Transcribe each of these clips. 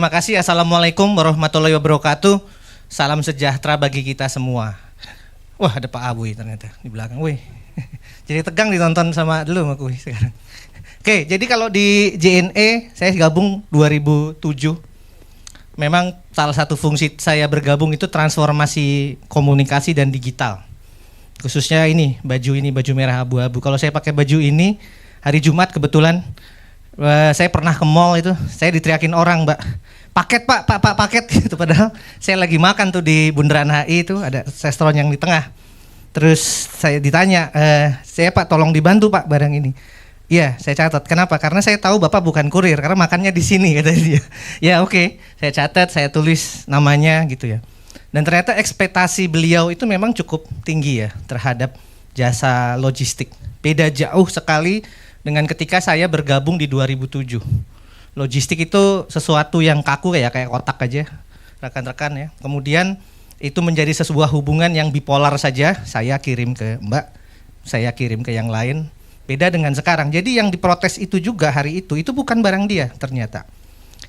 Terima kasih. Assalamualaikum warahmatullahi wabarakatuh. Salam sejahtera bagi kita semua. Wah, ada Pak Abuy ternyata di belakang. Wih. Jadi tegang ditonton sama aku sekarang. Oke, jadi kalau di JNE saya gabung 2007. Memang salah satu fungsi saya bergabung itu transformasi komunikasi dan digital. Khususnya baju merah abu-abu. Kalau saya pakai baju ini hari Jumat kebetulan saya pernah ke mall itu, saya diteriakin orang, Mbak, paket Pak, paket gitu. Padahal saya lagi makan tuh di Bundaran HI itu, ada restoran yang di tengah. Terus saya ditanya, saya Pak tolong dibantu Pak barang ini. Iya, saya catat. Kenapa? Karena saya tahu Bapak bukan kurir, karena makannya di sini kata dia. Ya oke, saya catat, saya tulis namanya gitu ya. Dan ternyata ekspektasi beliau itu memang cukup tinggi ya terhadap jasa logistik. Beda jauh sekali dengan ketika saya bergabung di 2007. Logistik itu sesuatu yang kaku kayak kotak aja, rekan-rekan ya. Kemudian itu menjadi sebuah hubungan yang bipolar saja, saya kirim ke Mbak, saya kirim ke yang lain. Beda dengan sekarang. Jadi yang diprotes itu juga hari itu bukan barang dia ternyata.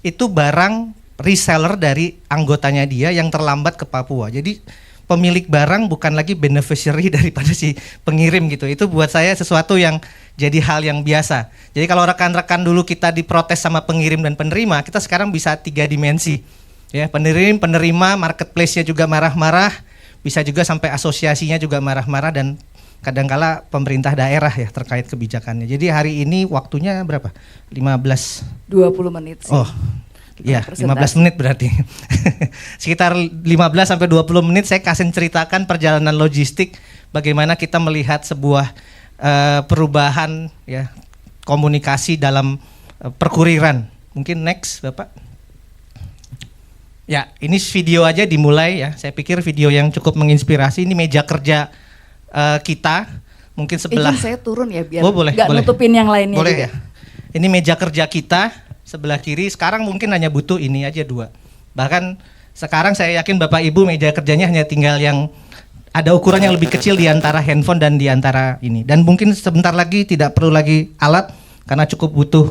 Itu barang reseller dari anggotanya dia yang terlambat ke Papua. Jadi pemilik barang bukan lagi beneficiary daripada si pengirim gitu. Itu buat saya sesuatu yang jadi hal yang biasa. Jadi kalau rekan-rekan dulu kita diprotes sama pengirim dan penerima, kita sekarang bisa 3 dimensi. Ya, penerima, marketplace-nya juga marah-marah, bisa juga sampai asosiasinya juga marah-marah dan kadangkala pemerintah daerah ya terkait kebijakannya. Jadi hari ini waktunya berapa? 20 menit sih. Oh. Ya, 15 menit berarti. Sekitar 15 sampai 20 menit saya kasih ceritakan perjalanan logistik, bagaimana kita melihat sebuah perubahan ya komunikasi dalam perkuriran. Mungkin next, Bapak. Ya, ini video aja dimulai ya. Saya pikir video yang cukup menginspirasi. Ini meja kerja kita, mungkin sebelah. Izin saya turun ya biar boleh. nutupin yang lainnya. Boleh juga. Ya. Ini meja kerja kita. Sebelah kiri sekarang mungkin hanya butuh ini aja 2. Bahkan sekarang saya yakin Bapak Ibu meja kerjanya hanya tinggal yang ada ukuran yang lebih kecil di antara handphone dan di antara ini. Dan mungkin sebentar lagi tidak perlu lagi alat karena cukup butuh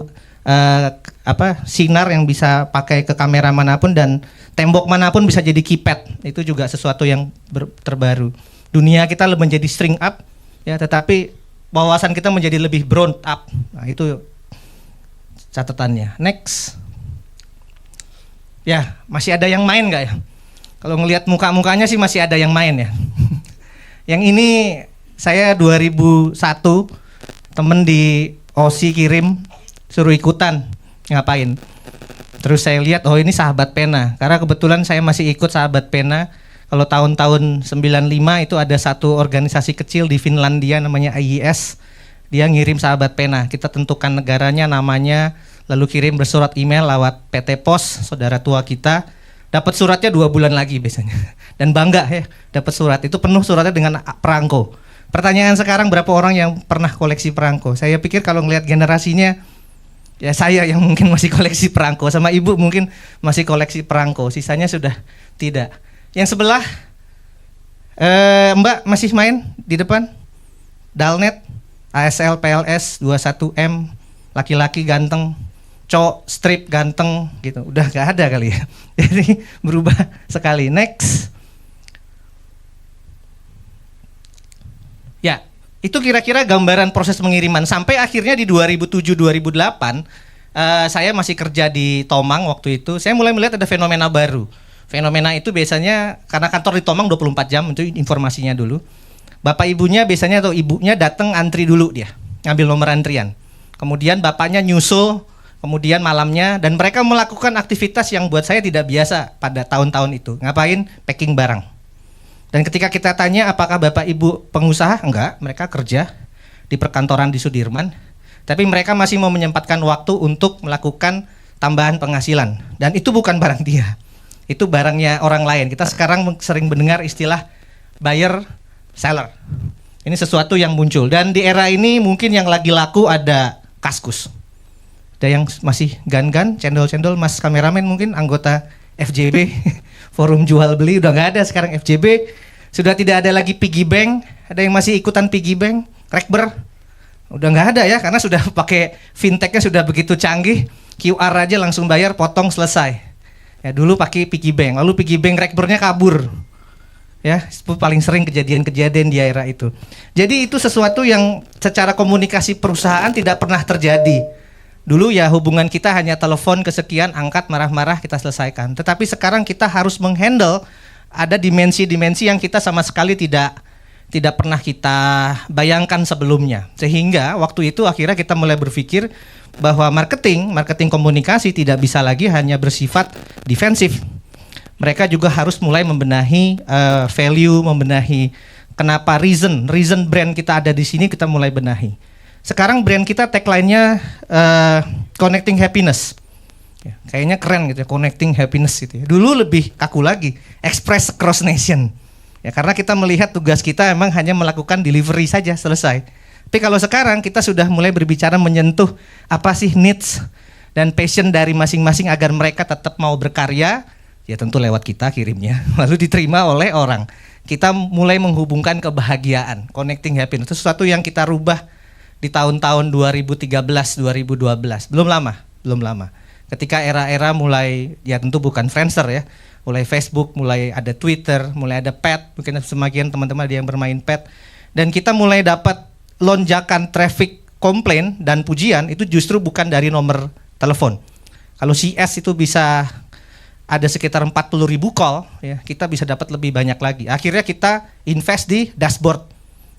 sinar yang bisa pakai ke kamera manapun dan tembok manapun bisa jadi keypad. Itu juga sesuatu yang terbaru. Dunia kita menjadi string up ya, tetapi wawasan kita menjadi lebih broad up. Nah, itu catatannya. Next. Ya, masih ada yang main nggak ya? Kalau ngelihat muka-mukanya sih masih ada yang main ya. Yang ini saya 2001 temen di OSI kirim suruh ikutan ngapain. Terus saya lihat ini Sahabat Pena. Karena kebetulan saya masih ikut Sahabat Pena. Kalau tahun-tahun 95 itu ada satu organisasi kecil di Finlandia namanya IIS. Dia ngirim Sahabat Pena, kita tentukan negaranya, namanya, lalu kirim bersurat email lewat PT Pos, saudara tua kita. Dapat suratnya 2 bulan lagi biasanya. Dan bangga ya, dapat surat. Itu penuh suratnya dengan perangko. Pertanyaan sekarang, berapa orang yang pernah koleksi perangko? Saya pikir kalau ngelihat generasinya, ya saya yang mungkin masih koleksi perangko, sama ibu mungkin masih koleksi perangko, sisanya sudah tidak. Yang sebelah, Mbak masih main di depan? Dalnet? ASL PLS 21M, laki-laki ganteng, cowok strip ganteng gitu, udah gak ada kali ya. Jadi berubah sekali. Next. Ya, itu kira-kira gambaran proses pengiriman sampai akhirnya di 2007-2008 saya masih kerja di Tomang waktu itu. Saya mulai melihat ada fenomena baru. Fenomena itu biasanya karena kantor di Tomang 24 jam, itu informasinya dulu. Bapak ibunya biasanya atau ibunya datang antri dulu dia, ngambil nomor antrian. Kemudian bapaknya nyusul, kemudian malamnya, dan mereka melakukan aktivitas yang buat saya tidak biasa pada tahun-tahun itu. Ngapain? Packing barang. Dan ketika kita tanya apakah bapak ibu pengusaha? Enggak, mereka kerja di perkantoran di Sudirman. Tapi mereka masih mau menyempatkan waktu untuk melakukan tambahan penghasilan. Dan itu bukan barang dia, itu barangnya orang lain. Kita sekarang sering mendengar istilah buyer seller. Ini sesuatu yang muncul dan di era ini mungkin yang lagi laku ada Kaskus. Ada yang masih gan-gan, cendol-cendol, Mas kameramen mungkin anggota FJB, forum jual beli udah nggak ada sekarang FJB. Sudah tidak ada lagi piggy bank. Ada yang masih ikutan piggy bank, Rekber. Udah nggak ada ya karena sudah pakai fintechnya sudah begitu canggih. QR aja langsung bayar, potong, selesai. Ya dulu pakai piggy bank, lalu piggy bank rekbernya kabur. Ya, itu paling sering kejadian-kejadian di era itu. Jadi itu sesuatu yang secara komunikasi perusahaan tidak pernah terjadi. Dulu ya hubungan kita hanya telepon kesekian, angkat, marah-marah, kita selesaikan. Tetapi sekarang kita harus menghandle ada dimensi-dimensi yang kita sama sekali tidak pernah kita bayangkan sebelumnya. Sehingga waktu itu akhirnya kita mulai berpikir bahwa marketing komunikasi tidak bisa lagi hanya bersifat defensif. Mereka juga harus mulai membenahi value, membenahi kenapa reason brand kita ada di sini, kita mulai benahi. Sekarang brand kita tagline-nya connecting happiness. Ya, kayaknya keren gitu ya, connecting happiness gitu ya. Dulu lebih kaku lagi, express across nation. Ya karena kita melihat tugas kita emang hanya melakukan delivery saja, selesai. Tapi kalau sekarang kita sudah mulai berbicara menyentuh apa sih needs dan passion dari masing-masing agar mereka tetap mau berkarya. Ya tentu lewat kita kirimnya, lalu diterima oleh orang. Kita mulai menghubungkan kebahagiaan, connecting happiness. Itu sesuatu yang kita rubah di tahun-tahun 2013, 2012. Belum lama. Ketika era-era mulai, ya tentu bukan Friendster ya, mulai Facebook, mulai ada Twitter, mulai ada pet, mungkin semakin teman-teman ada yang bermain pet. Dan kita mulai dapat lonjakan traffic komplain dan pujian, itu justru bukan dari nomor telepon. Kalau CS itu bisa ada sekitar 40.000 call, ya, kita bisa dapat lebih banyak lagi. Akhirnya kita invest di dashboard,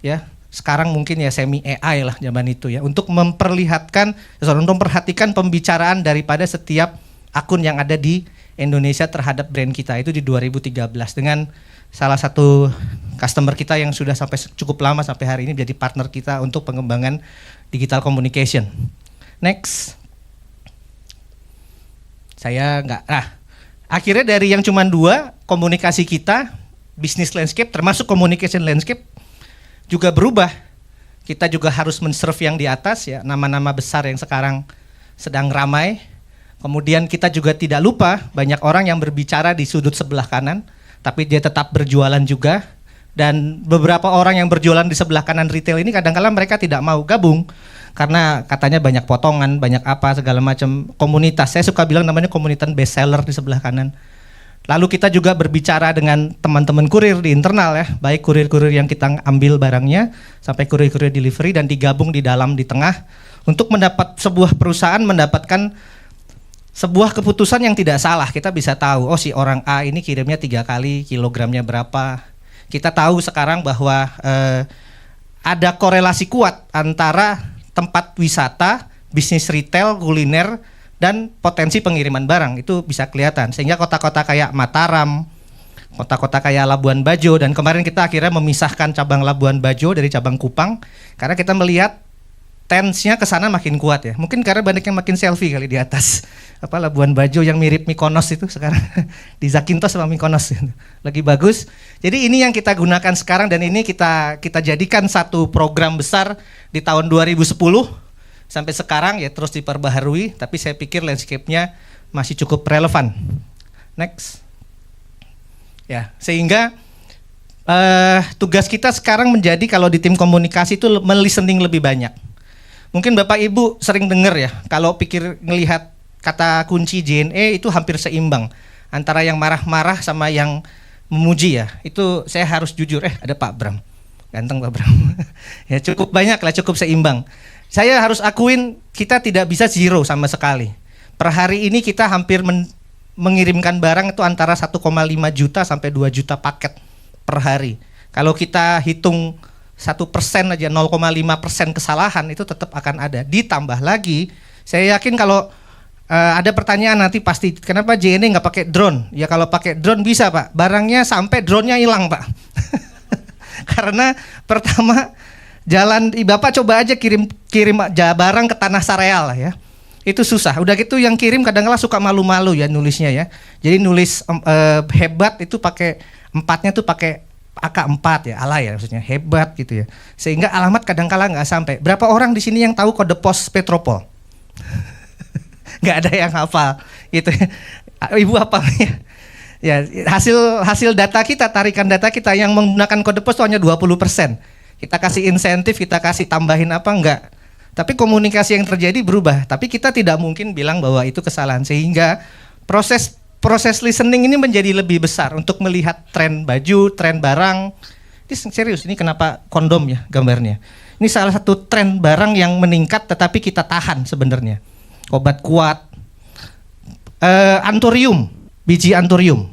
ya. Sekarang mungkin ya semi AI lah zaman itu ya, untuk memperlihatkan, untuk memperhatikan pembicaraan daripada setiap akun yang ada di Indonesia terhadap brand kita itu di 2013 dengan salah satu customer kita yang sudah sampai cukup lama sampai hari ini menjadi partner kita untuk pengembangan digital communication. Next. Akhirnya dari yang cuma 2, komunikasi kita, business landscape, termasuk communication landscape, juga berubah. Kita juga harus men-serve yang di atas, ya, nama-nama besar yang sekarang sedang ramai. Kemudian kita juga tidak lupa, banyak orang yang berbicara di sudut sebelah kanan, tapi dia tetap berjualan juga. Dan beberapa orang yang berjualan di sebelah kanan retail ini kadang-kadang mereka tidak mau gabung, karena katanya banyak potongan, banyak apa segala macam komunitas. Saya suka bilang namanya komunitas best seller di sebelah kanan. Lalu kita juga berbicara dengan teman-teman kurir di internal ya, baik kurir-kurir yang kita ambil barangnya sampai kurir-kurir delivery dan digabung di dalam di tengah untuk mendapat sebuah perusahaan mendapatkan sebuah keputusan yang tidak salah. Kita bisa tahu, oh si orang A ini kirimnya 3 kali, kilogramnya berapa. Kita tahu sekarang bahwa ada korelasi kuat antara tempat wisata, bisnis retail, kuliner, dan potensi pengiriman barang. Itu bisa kelihatan. Sehingga kota-kota kayak Mataram, kota-kota kayak Labuan Bajo, dan kemarin kita akhirnya memisahkan cabang Labuan Bajo dari cabang Kupang, karena kita melihat tense-nya ke sana makin kuat ya. Mungkin karena banyak yang makin selfie kali di atas. Labuan Bajo yang mirip Mykonos itu sekarang di Zakynthos sama Mykonos lagi bagus. Jadi ini yang kita gunakan sekarang dan ini kita jadikan satu program besar di tahun 2010 sampai sekarang ya, terus diperbaharui, tapi saya pikir landscape-nya masih cukup relevan. Next. Ya, sehingga tugas kita sekarang menjadi kalau di tim komunikasi itu listening lebih banyak. Mungkin Bapak Ibu sering dengar ya, kalau ngelihat kata kunci JNE itu hampir seimbang antara yang marah-marah sama yang memuji ya. Itu saya harus jujur, ada Pak Bram, ganteng Pak Bram. Ya cukup banyak lah, cukup seimbang. Saya harus akuin kita tidak bisa zero sama sekali. Per hari ini kita hampir mengirimkan barang itu antara 1,5 juta sampai 2 juta paket per hari. Kalau kita hitung 1% aja, 0,5% kesalahan itu tetap akan ada. Ditambah lagi, saya yakin kalau ada pertanyaan nanti pasti, kenapa JNE nggak pakai drone? Ya kalau pakai drone bisa Pak, barangnya sampai drone-nya hilang Pak. Karena pertama Bapak coba aja kirim barang ke Tanah Sareal ya. Itu susah. Udah gitu yang kirim kadang-kadang suka malu-malu ya nulisnya ya. Jadi nulis hebat itu pakai 4-nya tuh pakai angka 4 ya, alay ya maksudnya, hebat gitu ya. Sehingga alamat kadang-kala nggak sampai. Berapa orang di sini yang tahu kode pos Petropol? Nggak ada yang hafal gitu. Ibu hafalnya. Ya, hasil data kita, tarikan data kita yang menggunakan kode pos itu hanya 20%. Kita kasih insentif, kita kasih tambahin apa enggak. Tapi komunikasi yang terjadi berubah. Tapi kita tidak mungkin bilang bahwa itu kesalahan. Sehingga proses proses listening ini menjadi lebih besar untuk melihat tren baju, tren barang. Ini serius, ini kenapa kondom ya gambarnya. Ini salah satu tren barang yang meningkat tetapi kita tahan sebenarnya. Obat kuat, anthurium, biji anthurium.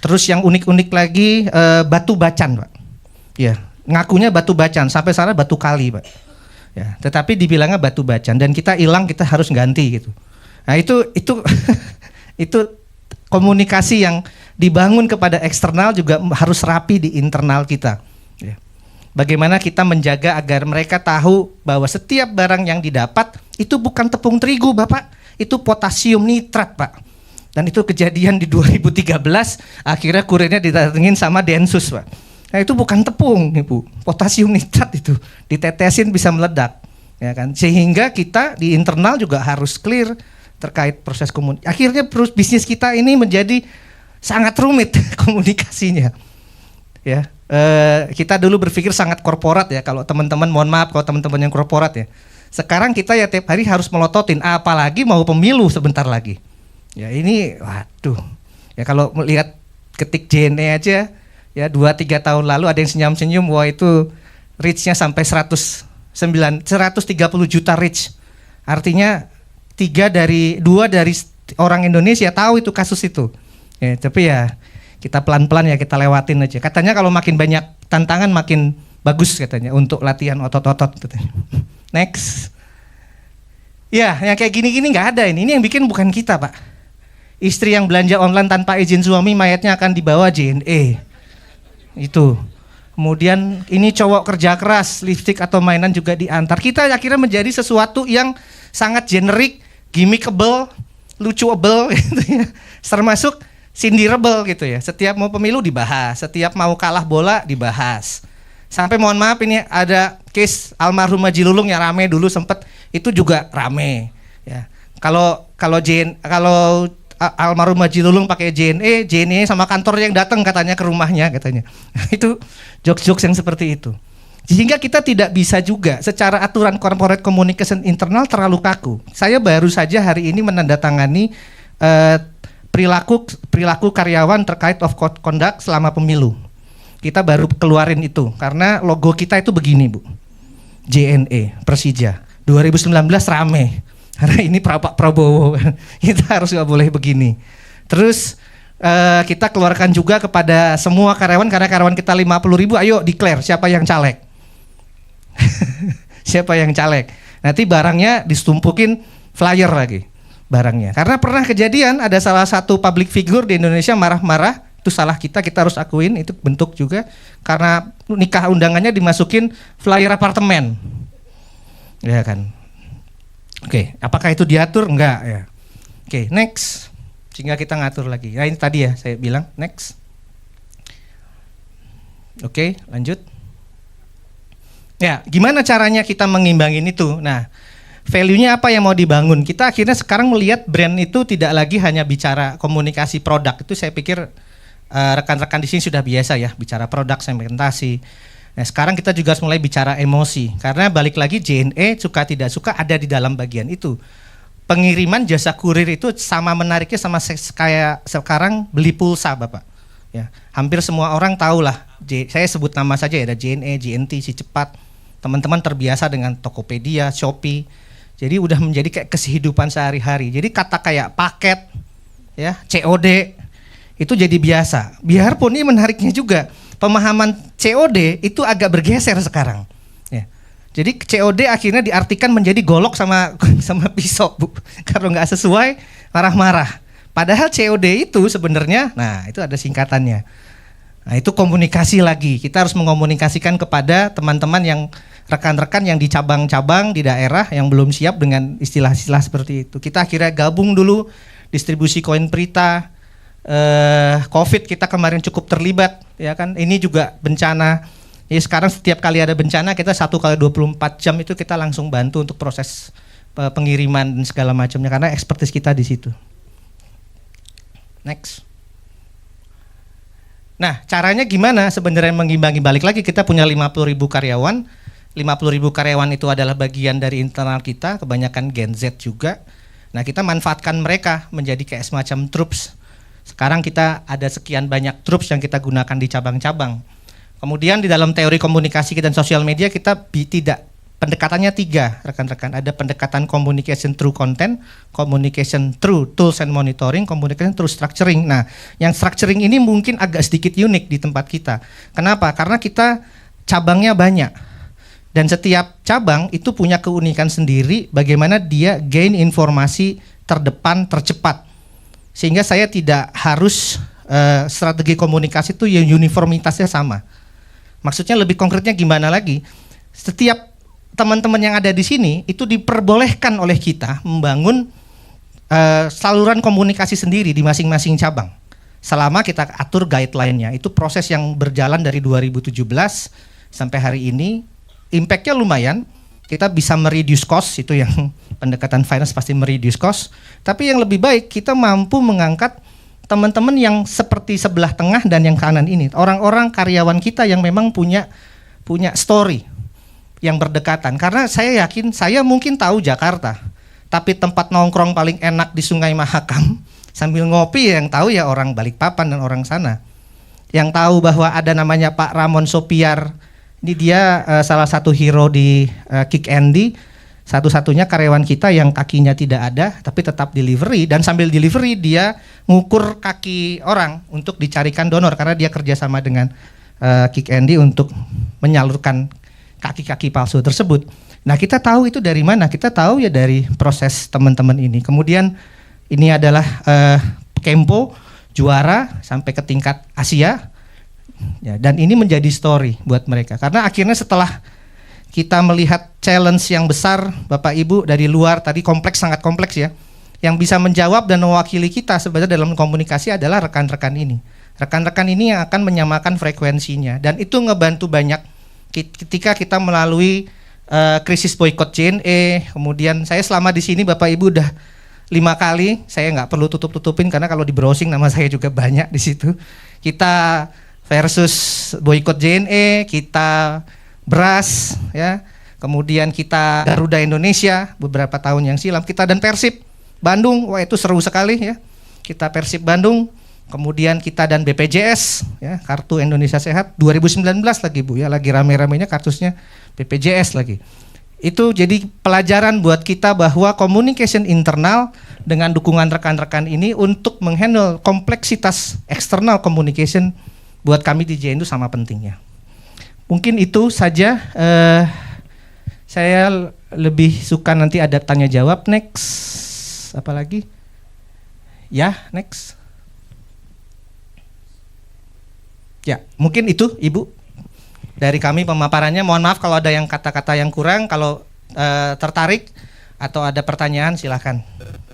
Terus yang unik-unik lagi batu bacan, Pak. Ya, ngakunya batu bacan, sampai sana batu kali, Pak. Ya, tetapi dibilangnya batu bacan dan kita hilang, kita harus ganti gitu. Nah, itu itu komunikasi yang dibangun kepada eksternal juga harus rapi di internal kita. Ya. Bagaimana kita menjaga agar mereka tahu bahwa setiap barang yang didapat itu bukan tepung terigu, Bapak, itu potasium nitrat, Pak. Dan itu kejadian di 2013, akhirnya kurirnya didatengin sama Densus, Pak. Nah, itu bukan tepung, Ibu, potasium nitrat itu ditetesin bisa meledak, ya kan? Sehingga kita di internal juga harus clear terkait proses komunikasi. Akhirnya bisnis kita ini menjadi sangat rumit komunikasinya. Ya, kita dulu berpikir sangat korporat ya. Kalau teman-teman, mohon maaf kalau teman-teman yang korporat ya. Sekarang kita ya tiap hari harus melototin, apalagi mau pemilu sebentar lagi. Ya ini, waduh. Ya kalau melihat ketik JNE aja, ya 2-3 tahun lalu ada yang senyum-senyum, wah itu reach-nya sampai 130 juta reach. Artinya 2 dari orang Indonesia tahu itu kasus itu. Ya, tapi ya kita pelan-pelan ya kita lewatin aja. Katanya kalau makin banyak tantangan makin bagus katanya untuk latihan otot-otot katanya. Next. Ya, yang kayak gini-gini nggak ada ini. Ini yang bikin bukan kita, Pak. Istri yang belanja online tanpa izin suami, mayatnya akan dibawa JNE. Itu. Kemudian ini cowok kerja keras, lipstick atau mainan juga diantar. Kita akhirnya menjadi sesuatu yang sangat generik, gimmickable, lucuable gitu ya. Termasuk sindirable gitu ya. Setiap mau pemilu dibahas, setiap mau kalah bola dibahas. Sampai mohon maaf ini ada case almarhum Haji Lulung yang rame dulu sempet, itu juga rame ya. Kalau almarhum Haji Lulung pakai JNE sama kantornya yang datang katanya ke rumahnya katanya. Itu jokes-jokes yang seperti itu. Sehingga kita tidak bisa juga secara aturan corporate communication internal terlalu kaku. Saya baru saja hari ini menandatangani perilaku karyawan terkait of code conduct selama pemilu. Kita baru keluarin itu karena logo kita itu begini, Bu. JNE Persija 2019 rame. Karena ini Pak Prabowo, kita harus nggak boleh begini. Terus kita keluarkan juga kepada semua karyawan, karena karyawan kita 50.000, ayo declare siapa yang caleg. Siapa yang caleg. Nanti barangnya distumpukin flyer lagi barangnya. Karena pernah kejadian ada salah satu public figure di Indonesia marah-marah, itu salah kita harus akuin, itu bentuk juga. Karena nikah undangannya dimasukin flyer apartemen. Ya kan. Oke, apakah itu diatur? Enggak ya. Oke, next. Sehingga kita ngatur lagi. Nah ini tadi ya saya bilang, next. Oke, lanjut. Ya, gimana caranya kita mengimbangin itu? Nah, value-nya apa yang mau dibangun? Kita akhirnya sekarang melihat brand itu tidak lagi hanya bicara komunikasi produk. Itu saya pikir rekan-rekan di sini sudah biasa ya, bicara produk, segmentasi. Nah, sekarang kita juga harus mulai bicara emosi, karena balik lagi JNE suka tidak suka ada di dalam bagian itu. Pengiriman jasa kurir itu sama menariknya sama kayak sekarang beli pulsa, Bapak. Ya, hampir semua orang tahu lah. Saya sebut nama saja ya, ada JNE, JNT, Si Cepat. Teman-teman terbiasa dengan Tokopedia, Shopee. Jadi udah menjadi kayak kehidupan sehari-hari. Jadi kata kayak paket, ya, COD itu jadi biasa. Biarpun ini menariknya juga. Pemahaman COD itu agak bergeser sekarang. Ya. Jadi COD akhirnya diartikan menjadi golok sama pisau, Bu. Kalau nggak sesuai marah-marah. Padahal COD itu sebenarnya, nah itu ada singkatannya. Nah itu komunikasi lagi. Kita harus mengomunikasikan kepada teman-teman yang rekan-rekan yang di cabang-cabang di daerah yang belum siap dengan istilah-istilah seperti itu. Kita akhirnya gabung dulu distribusi koin Prita. COVID kita kemarin cukup terlibat ya kan, ini juga bencana ya. Sekarang setiap kali ada bencana kita 1x24 jam itu kita langsung bantu untuk proses pengiriman dan segala macamnya karena expertise kita di situ. Next. Nah caranya gimana sebenarnya mengimbangi? Balik lagi kita punya 50.000 karyawan. 50.000 karyawan itu adalah bagian dari internal kita, kebanyakan Gen Z juga. Nah kita manfaatkan mereka menjadi kayak semacam troops. Sekarang kita ada sekian banyak troops yang kita gunakan di cabang-cabang. Kemudian di dalam teori komunikasi dan sosial media kita tidak, pendekatannya 3 rekan-rekan. Ada pendekatan communication through content, communication through tools and monitoring, communication through structuring. Nah, yang structuring ini mungkin agak sedikit unik di tempat kita. Kenapa? Karena kita cabangnya banyak. Dan setiap cabang itu punya keunikan sendiri bagaimana dia gain informasi terdepan, tercepat. Sehingga saya tidak harus strategi komunikasi itu yang uniformitasnya sama. Maksudnya lebih konkretnya gimana lagi? Setiap teman-teman yang ada di sini itu diperbolehkan oleh kita membangun saluran komunikasi sendiri di masing-masing cabang. Selama kita atur guideline-nya. Itu proses yang berjalan dari 2017 sampai hari ini. Impact-nya lumayan. Kita bisa mereduce cost, itu yang pendekatan finance pasti mereduce cost. Tapi yang lebih baik kita mampu mengangkat teman-teman yang seperti sebelah tengah dan yang kanan ini. Orang-orang karyawan kita yang memang punya story yang berdekatan. Karena saya yakin, saya mungkin tahu Jakarta, tapi tempat nongkrong paling enak di Sungai Mahakam sambil ngopi yang tahu ya orang Balikpapan dan orang sana. Yang tahu bahwa ada namanya Pak Ramon Sopiar, ini dia salah satu hero di Kick Andy, satu-satunya karyawan kita yang kakinya tidak ada tapi tetap delivery, dan sambil delivery dia ngukur kaki orang untuk dicarikan donor karena dia kerjasama dengan Kick Andy untuk menyalurkan kaki-kaki palsu tersebut. Nah, kita tahu itu dari mana? Kita tahu ya dari proses teman-teman ini. Kemudian ini adalah Kempo juara sampai ke tingkat Asia. Ya, dan ini menjadi story buat mereka. Karena akhirnya setelah kita melihat challenge yang besar, Bapak Ibu dari luar tadi sangat kompleks ya. Yang bisa menjawab dan mewakili kita sebenarnya dalam komunikasi adalah rekan-rekan ini. Rekan-rekan ini yang akan menyamakan frekuensinya, dan itu ngebantu banyak ketika kita melalui krisis boykot JNE. Kemudian saya selama di sini Bapak Ibu udah 5 kali, saya nggak perlu tutup-tutupin karena kalau di browsing nama saya juga banyak di situ. Kita versus boykot JNE, kita Beras ya. Kemudian kita Garuda Indonesia beberapa tahun yang silam, kita dan Persib Bandung, wah itu seru sekali ya. Kita Persib Bandung, kemudian kita dan BPJS ya, Kartu Indonesia Sehat 2019 lagi Bu ya, lagi rame-ramenya kartusnya BPJS lagi. Itu jadi pelajaran buat kita bahwa communication internal dengan dukungan rekan-rekan ini untuk menghandle kompleksitas external communication buat kami di JN itu sama pentingnya. Mungkin itu saja. Saya lebih suka nanti ada tanya jawab. Next, apa lagi? Ya, next. Ya, mungkin itu Ibu dari kami pemaparannya. Mohon maaf kalau ada yang kata-kata yang kurang. Kalau tertarik atau ada pertanyaan silahkan,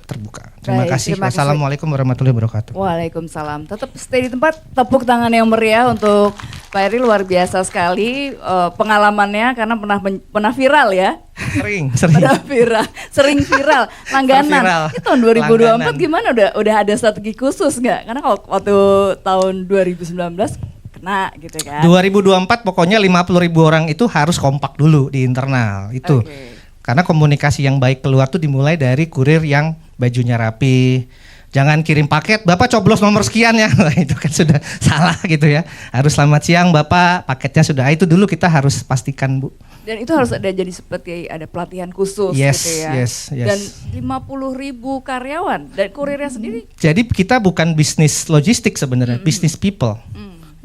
terbuka. Terima kasih. Wassalamualaikum warahmatullahi wabarakatuh. Waalaikumsalam. Tetap stay di tempat. Tepuk tangan yang meriah untuk Pak Eri, luar biasa sekali pengalamannya karena pernah viral ya. Sering. Sering viral. Langganan. Viral. Ini tahun 2024 gimana udah ada strategi khusus nggak? Karena kalau waktu tahun 2019 kena gitu kan. 2024 pokoknya 50.000 orang itu harus kompak dulu di internal itu. Okay. Karena komunikasi yang baik keluar tuh dimulai dari kurir yang bajunya rapi. Jangan kirim paket, Bapak coblos nomor sekian ya. Itu kan sudah salah gitu ya. Harus selamat siang Bapak, paketnya sudah. Itu dulu kita harus pastikan Bu. Dan itu harus ada jadi seperti ada pelatihan khusus yes, gitu ya. Yes. Dan 50.000 karyawan dan kurirnya sendiri. Jadi kita bukan bisnis logistik sebenarnya, bisnis people.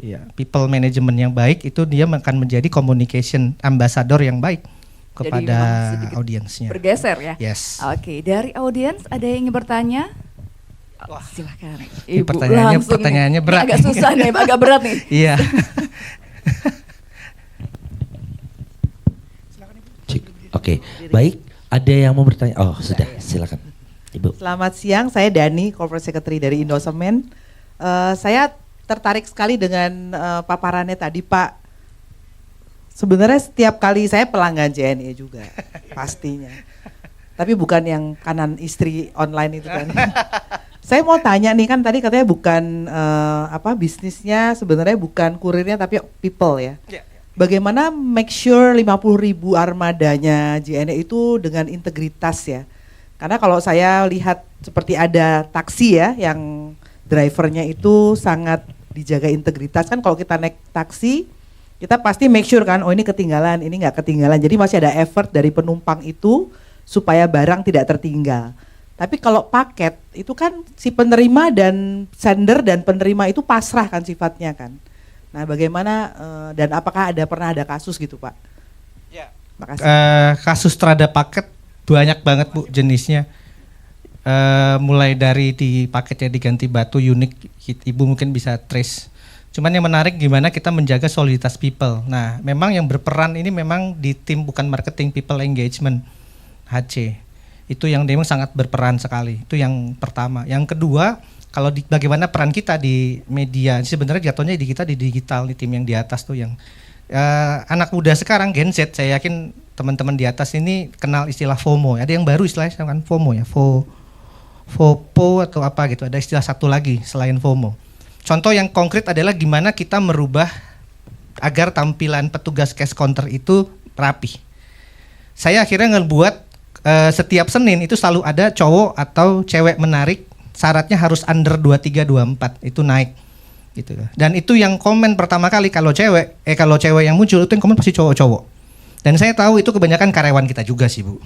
Ya, people management yang baik itu dia akan menjadi communication ambassador yang baik kepada audiensnya. Bergeser ya. Yes. Oke, dari audiens ada yang ingin bertanya? Wah, silakan. Ibu, pertanyaannya berat. Ini agak susah nih, agak berat nih. Iya. Oke, baik. Ada yang mau bertanya? Oh, sudah. Silakan, Ibu. Selamat siang, saya Dani, Corporate Secretary dari Indosemen. Saya tertarik sekali dengan paparannya tadi, Pak. Sebenarnya setiap kali saya pelanggan JNE juga, pastinya. Tapi bukan yang kanan istri online itu kan. Saya mau tanya nih, kan tadi katanya bukan bisnisnya sebenarnya bukan kurirnya tapi people ya. Bagaimana make sure 50.000 armadanya JNE itu dengan integritas ya. Karena kalau saya lihat seperti ada taksi ya yang drivernya itu sangat dijaga integritas. Kan kalau kita naik taksi, kita pasti make sure kan, oh ini ketinggalan, ini nggak ketinggalan. Jadi masih ada effort dari penumpang itu supaya barang tidak tertinggal. Tapi kalau paket itu kan si penerima dan sender dan penerima itu pasrah kan sifatnya kan. Nah bagaimana dan apakah pernah ada kasus gitu Pak? Ya. Makasih. Kasus terhadap paket banyak banget Bu jenisnya. Mulai dari di paketnya diganti batu unik, Ibu mungkin bisa trace. Cuman yang menarik gimana kita menjaga soliditas people. Nah memang yang berperan ini memang di tim bukan marketing, people engagement, HC. Itu yang memang sangat berperan sekali. Itu yang pertama. Yang kedua, kalau bagaimana peran kita di media. Sebenarnya jatuhnya di kita di digital, di tim yang di atas tuh yang anak muda sekarang Gen Z, saya yakin teman-teman di atas ini kenal istilah FOMO. Ada yang baru istilahnya kan FOMO ya, FOPO atau apa gitu. Ada istilah satu lagi selain FOMO. Contoh yang konkret adalah gimana kita merubah agar tampilan petugas cash counter itu rapi. Saya akhirnya ngebuat setiap Senin itu selalu ada cowok atau cewek menarik, syaratnya harus under 23 24 itu naik gitu. Dan itu yang komen pertama kali kalau cewek yang muncul itu yang komen pasti cowok-cowok. Dan saya tahu itu kebanyakan karyawan kita juga sih Bu.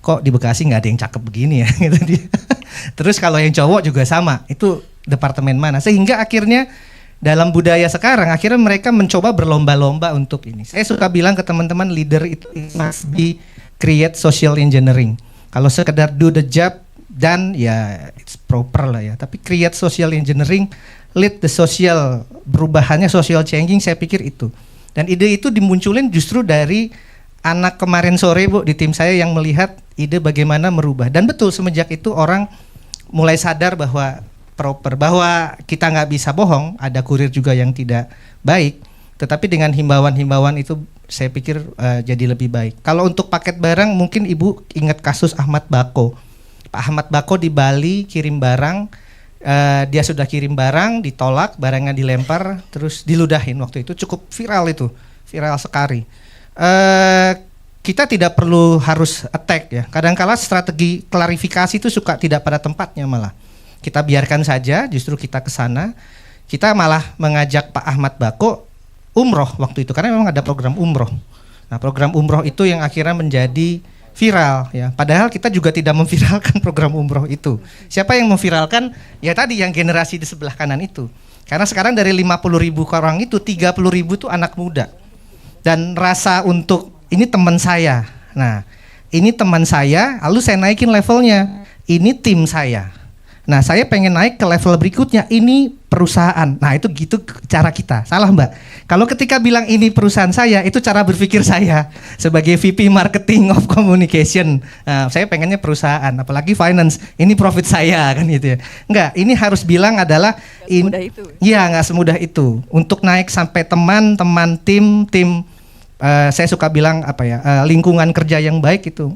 Kok di Bekasi nggak ada yang cakep begini ya gitu dia. Terus kalau yang cowok juga sama, itu departemen mana? Sehingga akhirnya dalam budaya sekarang akhirnya mereka mencoba berlomba-lomba untuk ini. Saya suka bilang ke teman-teman, leader itu must be create social engineering. Kalau sekedar do the job dan ya it's proper lah ya. Tapi create social engineering, lead the social, perubahannya social changing, saya pikir itu. Dan ide itu dimunculin justru dari anak kemarin sore Bu di tim saya yang melihat ide bagaimana merubah. Dan betul semenjak itu orang mulai sadar bahwa proper, bahwa kita nggak bisa bohong, ada kurir juga yang tidak baik. Tetapi dengan himbauan-himbauan itu saya pikir jadi lebih baik. Kalau untuk paket barang mungkin Ibu ingat kasus Ahmad Bako. Pak Ahmad Bako di Bali kirim barang, dia sudah kirim barang, ditolak, barangnya dilempar, terus diludahin waktu itu. Cukup viral itu, viral sekali. Kita tidak perlu harus attack ya. Kadang-kala strategi klarifikasi itu suka tidak pada tempatnya malah. Kita biarkan saja, justru kita ke sana. Kita malah mengajak Pak Ahmad Bako umroh waktu itu karena memang ada program umroh. Nah, program umroh itu yang akhirnya menjadi viral ya. Padahal kita juga tidak memviralkan program umroh itu. Siapa yang memviralkan? Ya tadi yang generasi di sebelah kanan itu. Karena sekarang dari 50.000 orang itu 30.000 itu anak muda. Dan rasa untuk ini teman saya. Nah, ini teman saya, lalu saya naikin levelnya. Ini tim saya. Nah, saya pengen naik ke level berikutnya, ini perusahaan. Nah, itu gitu cara kita. Salah Mbak. Kalau ketika bilang ini perusahaan saya, itu cara berpikir saya sebagai VP Marketing of Communication. Nah, saya pengennya perusahaan, apalagi finance. Ini profit saya kan gitu ya. Enggak, ini harus bilang adalah iya, nggak semudah itu. Untuk naik sampai teman-teman tim saya suka bilang apa ya, lingkungan kerja yang baik itu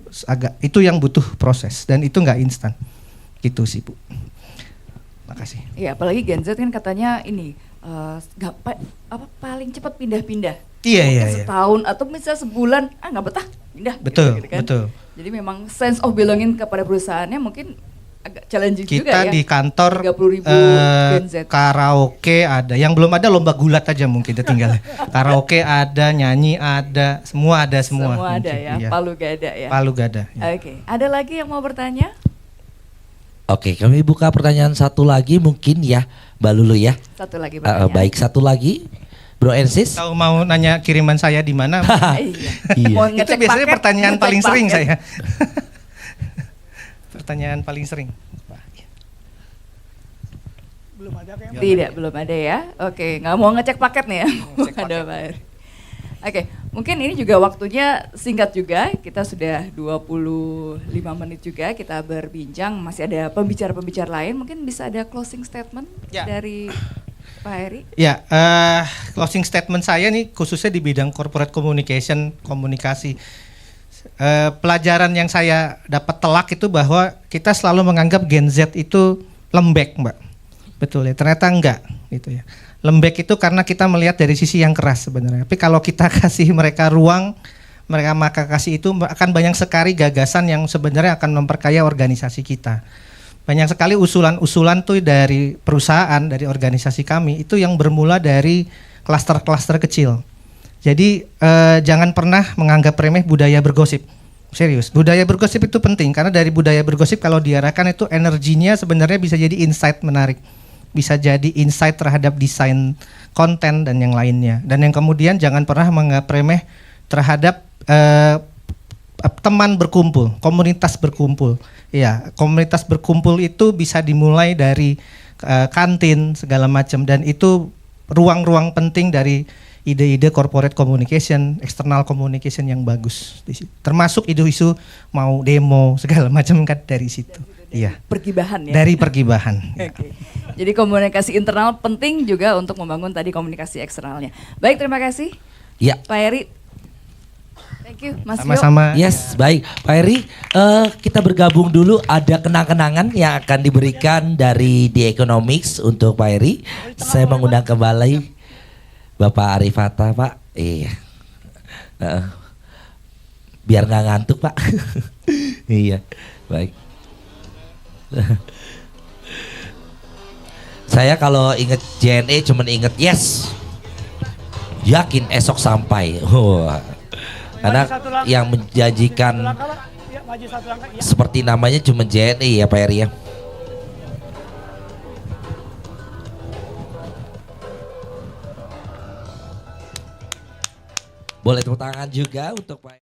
yang butuh proses dan itu nggak instan. Gitu sih Bu. Makasih. Iya, apalagi Gen Z kan katanya ini paling cepat pindah-pindah. Iya. Setahun atau misalnya sebulan, nggak betah pindah. Betul, gitu kan. betul. Jadi memang sense of belonging kepada perusahaannya mungkin agak challenging juga ya. Kita di kantor 30.000 Gen Z. Karaoke ada, yang belum ada lomba gulat aja mungkin tinggal. Karaoke ada, nyanyi ada, semua ada semua. Semua ada mungkin, ya, iya. Palu Gada ya. Palu Gada. Ya. Oke, ada lagi yang mau bertanya? Oke, kami buka pertanyaan satu lagi mungkin ya, Mbak Lulu ya. Satu lagi pertanyaan. Baik, satu lagi, Bro Ensis. Tahu mau nanya kiriman saya di mana? Iya. Mau Itu ngecek biasanya paket, pertanyaan ngecek paling sering paket. saya. Pertanyaan paling sering. Tidak, belum ada ya. Oke, nggak mau ngecek paket nih ya. Ngecek Ada paket. Pak. Oke, mungkin ini juga waktunya singkat juga. Kita sudah 25 menit juga kita berbincang. Masih ada pembicara-pembicara lain. Mungkin bisa ada closing statement Ya. dari Pak Heri. Ya, closing statement saya nih khususnya di bidang corporate communication, komunikasi. Pelajaran yang saya dapat telak itu bahwa kita selalu menganggap Gen Z itu lembek, Mbak. Betul ya, ternyata enggak gitu ya. Lembek itu karena kita melihat dari sisi yang keras sebenarnya. Tapi kalau kita kasih mereka ruang, maka kasih itu akan banyak sekali gagasan yang sebenarnya akan memperkaya organisasi kita. Banyak sekali usulan-usulan tuh dari perusahaan, dari organisasi kami itu yang bermula dari klaster-klaster kecil. Jadi jangan pernah menganggap remeh budaya bergosip. Serius, budaya bergosip itu penting karena dari budaya bergosip kalau diarahkan itu energinya sebenarnya bisa jadi insight menarik. Bisa jadi insight terhadap desain konten dan yang lainnya. Dan yang kemudian jangan pernah menganggap remeh terhadap teman berkumpul, komunitas berkumpul. Ya, komunitas berkumpul itu bisa dimulai dari kantin segala macam dan itu ruang-ruang penting dari ide-ide corporate communication, external communication yang bagus di situ. Termasuk isu-isu mau demo segala macam kan dari situ. Iya. Pergibahan ya. Dari pergibahan. Oke. Jadi komunikasi internal penting juga untuk membangun tadi komunikasi eksternalnya. Baik, terima kasih. Ya. Pak Heri. Thank you, Mas Yo. Sama-sama. Yes, baik. Pak Heri, kita bergabung dulu. Ada kenang-kenangan yang akan diberikan dari The Economics untuk Pak Heri. Saya mengundang kembali Bapak Arif Hatta, Pak. Iya. Biar nggak ngantuk, Pak. Iya, baik. Saya kalau inget JNE cuman inget yes. Yakin esok sampai. Karena yang menjanjikan seperti namanya cuma JNE ya Pak Heri ya. Boleh tepuk tangan juga untuk Pak